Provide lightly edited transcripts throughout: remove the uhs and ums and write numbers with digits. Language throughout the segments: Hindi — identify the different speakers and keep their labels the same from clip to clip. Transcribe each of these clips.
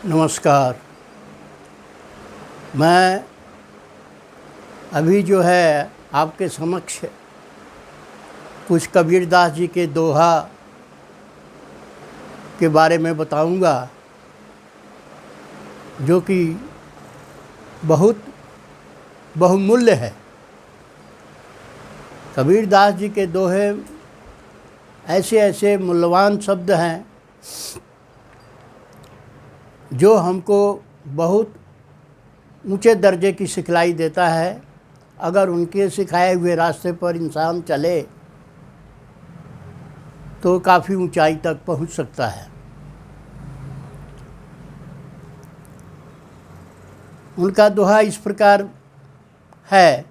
Speaker 1: नमस्कार। मैं अभी जो है आपके समक्ष कुछ कबीरदास जी के दोहा के बारे में बताऊंगा, जो कि बहुत बहुमूल्य है। कबीरदास जी के दोहे ऐसे ऐसे मूल्यवान शब्द हैं जो हमको बहुत ऊंचे दर्जे की सिखलाई देता है। अगर उनके सिखाए हुए रास्ते पर इंसान चले तो काफ़ी ऊंचाई तक पहुंच सकता है। उनका दोहा इस प्रकार है,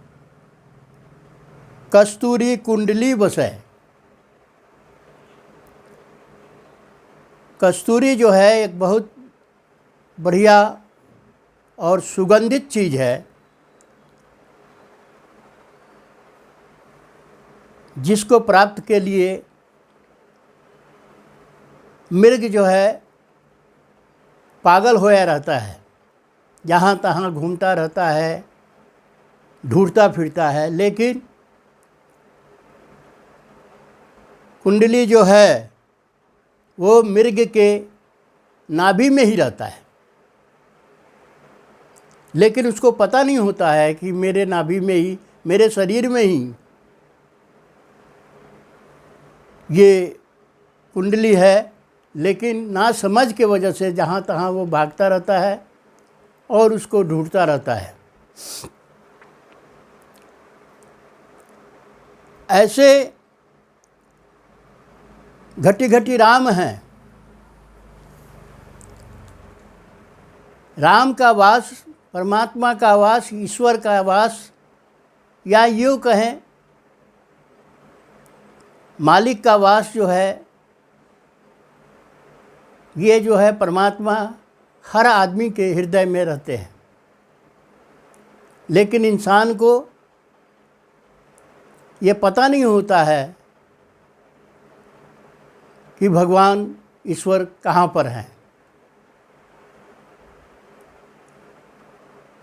Speaker 1: कस्तूरी कुंडली बसै। कस्तूरी जो है एक बहुत बढ़िया और सुगंधित चीज़ है, जिसको प्राप्त के लिए मृग जो है पागल होया रहता है, जहाँ तहाँ घूमता रहता है, ढूंढता फिरता है। लेकिन कुंडली जो है वो मृग के नाभि में ही रहता है, लेकिन उसको पता नहीं होता है कि मेरे नाभि में ही, मेरे शरीर में ही ये कुंडली है। लेकिन ना समझ के वजह से जहाँ तहाँ वो भागता रहता है और उसको ढूंढता रहता है। ऐसे घटी घटी राम हैं। राम का वास, परमात्मा का वास, ईश्वर का वास, या यूँ कहें मालिक का वास जो है, ये जो है परमात्मा हर आदमी के हृदय में रहते हैं। लेकिन इंसान को ये पता नहीं होता है कि भगवान ईश्वर कहाँ पर हैं।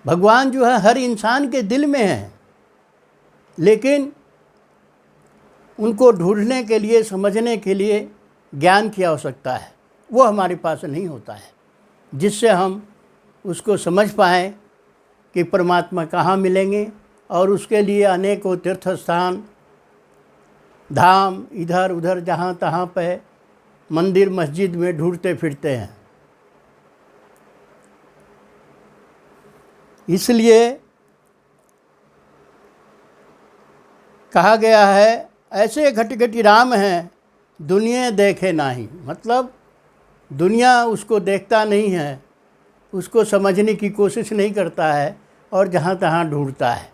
Speaker 1: भगवान जो है हर इंसान के दिल में है, लेकिन उनको ढूंढने के लिए, समझने के लिए ज्ञान की आवश्यकता है। वो हमारे पास नहीं होता है, जिससे हम उसको समझ पाएँ कि परमात्मा कहाँ मिलेंगे। और उसके लिए अनेकों तीर्थ स्थान, धाम, इधर उधर जहाँ तहाँ पे मंदिर मस्जिद में ढूंढते फिरते हैं। इसलिए कहा गया है, ऐसे घटी घटी राम हैं दुनिया देखे नाही। मतलब दुनिया उसको देखता नहीं है, उसको समझने की कोशिश नहीं करता है और जहाँ तहाँ ढूंढता है।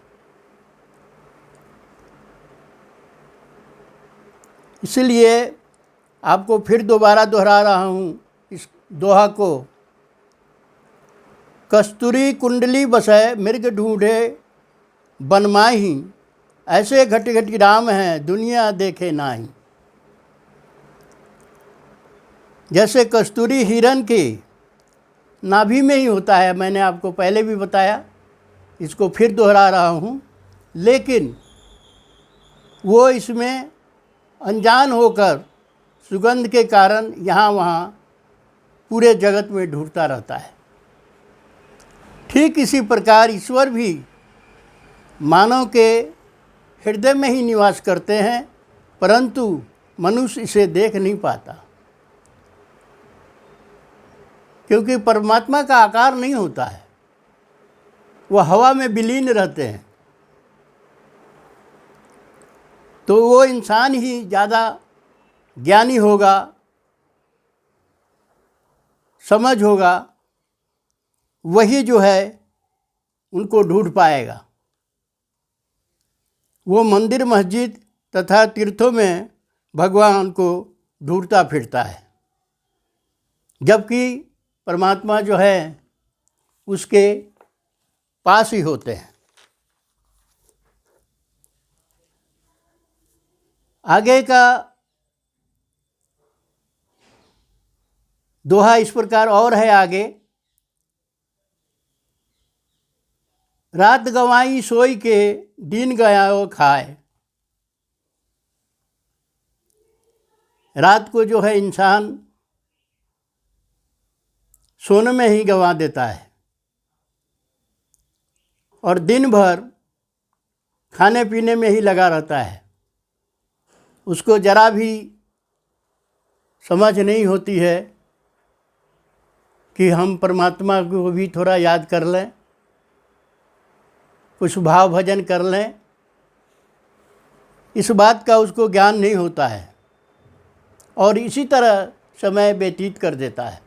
Speaker 1: इसलिए आपको फिर दोबारा दोहरा रहा हूँ इस दोहा को, कस्तूरी कुंडली बसै मृग ढूंढे बन माही। ऐसे घटी घटी राम हैं दुनिया देखे नाही। जैसे कस्तूरी हिरन की नाभि में ही होता है, मैंने आपको पहले भी बताया, इसको फिर दोहरा रहा हूँ। लेकिन वो इसमें अनजान होकर सुगंध के कारण यहाँ वहाँ पूरे जगत में ढूंढता रहता है। ठीक इसी प्रकार ईश्वर भी मानव के हृदय में ही निवास करते हैं, परंतु मनुष्य इसे देख नहीं पाता, क्योंकि परमात्मा का आकार नहीं होता है। वह हवा में विलीन रहते हैं। तो वो इंसान ही ज़्यादा ज्ञानी होगा, समझ होगा, वही जो है उनको ढूंढ पाएगा। वो मंदिर मस्जिद तथा तीर्थों में भगवान को ढूंढता फिरता है, जबकि परमात्मा जो है उसके पास ही होते हैं। आगे का दोहा इस प्रकार और है आगे, रात गंवाई सोई के दिन गयाओ खाए। रात को जो है इंसान सोने में ही गंवा देता है और दिन भर खाने पीने में ही लगा रहता है। उसको जरा भी समझ नहीं होती है कि हम परमात्मा को भी थोड़ा याद कर लें, कुछ भाव भजन कर लें। इस बात का उसको ज्ञान नहीं होता है और इसी तरह समय व्यतीत कर देता है।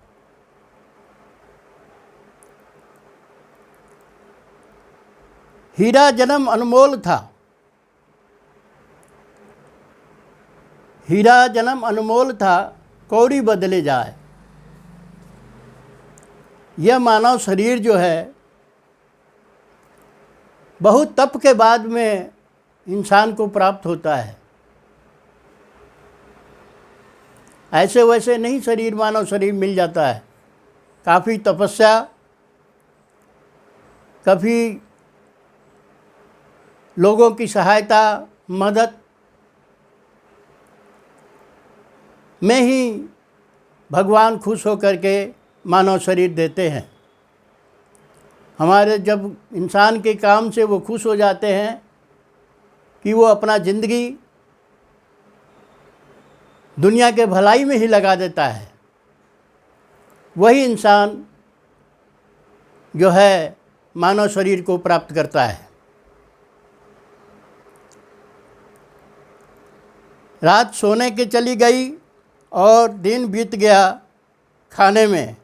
Speaker 1: हीरा जन्म अनमोल था, हीरा जन्म अनमोल था, कौड़ी बदले जाए। यह मानव शरीर जो है बहुत तप के बाद में इंसान को प्राप्त होता है। ऐसे वैसे नहीं शरीर, मानव शरीर मिल जाता है। काफ़ी तपस्या, कभी लोगों की सहायता, मदद में ही भगवान खुश होकर के मानव शरीर देते हैं। हमारे जब इंसान के काम से वो खुश हो जाते हैं कि वो अपना ज़िंदगी दुनिया के भलाई में ही लगा देता है, वही इंसान जो है मानव शरीर को प्राप्त करता है। रात सोने के चली गई और दिन बीत गया खाने में।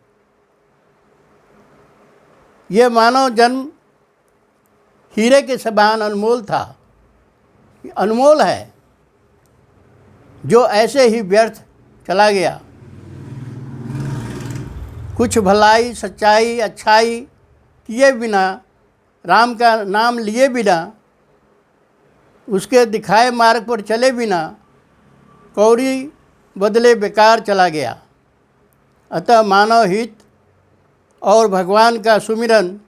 Speaker 1: यह मानव जन्म हीरे के समान अनमोल था, अनमोल है, जो ऐसे ही व्यर्थ चला गया। कुछ भलाई, सच्चाई, अच्छाई किए बिना, राम का नाम लिए बिना, उसके दिखाए मार्ग पर चले बिना कौड़ी बदले बेकार चला गया। अतः मानव हित और भगवान का सुमिरन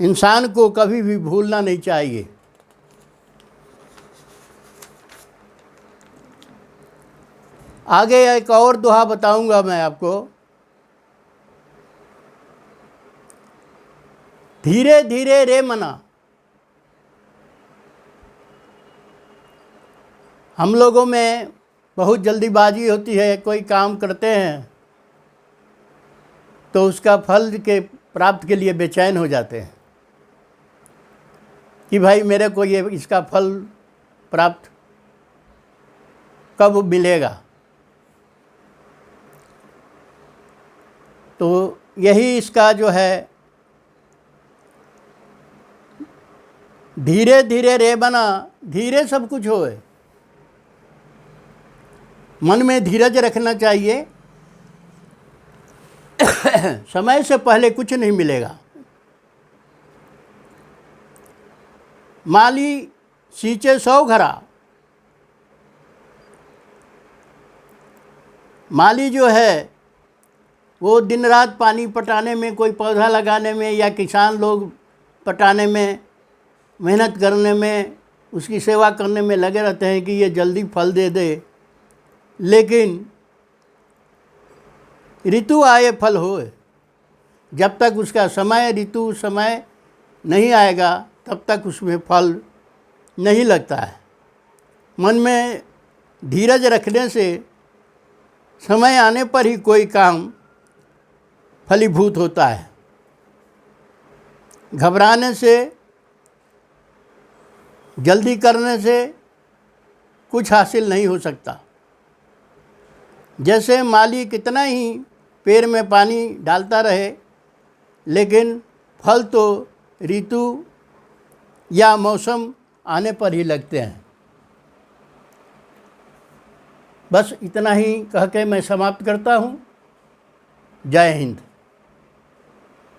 Speaker 1: इंसान को कभी भी भूलना नहीं चाहिए। आगे एक और दोहा बताऊंगा मैं आपको। धीरे धीरे रे मना। हम लोगों में बहुत जल्दीबाजी होती है, कोई काम करते हैं तो उसका फल के प्राप्त के लिए बेचैन हो जाते हैं कि भाई मेरे को ये इसका फल प्राप्त कब मिलेगा। तो यही इसका जो है धीरे धीरे रे बना, धीरे सब कुछ होए। मन में धीरज रखना चाहिए। समय से पहले कुछ नहीं मिलेगा। माली सींचे 100 घड़ा। माली जो है वो दिन रात पानी पटाने में, कोई पौधा लगाने में या किसान लोग पटाने में, मेहनत करने में, उसकी सेवा करने में लगे रहते हैं कि ये जल्दी फल दे दे। लेकिन ऋतु आए फल होए, जब तक उसका समय, ऋतु समय नहीं आएगा तब तक उसमें फल नहीं लगता है। मन में धीरज रखने से समय आने पर ही कोई काम फलीभूत होता है। घबराने से, जल्दी करने से कुछ हासिल नहीं हो सकता। जैसे माली कितना ही पेड़ में पानी डालता रहे, लेकिन फल तो ऋतु या मौसम आने पर ही लगते हैं। बस इतना ही कह के मैं समाप्त करता हूँ। जय हिंद।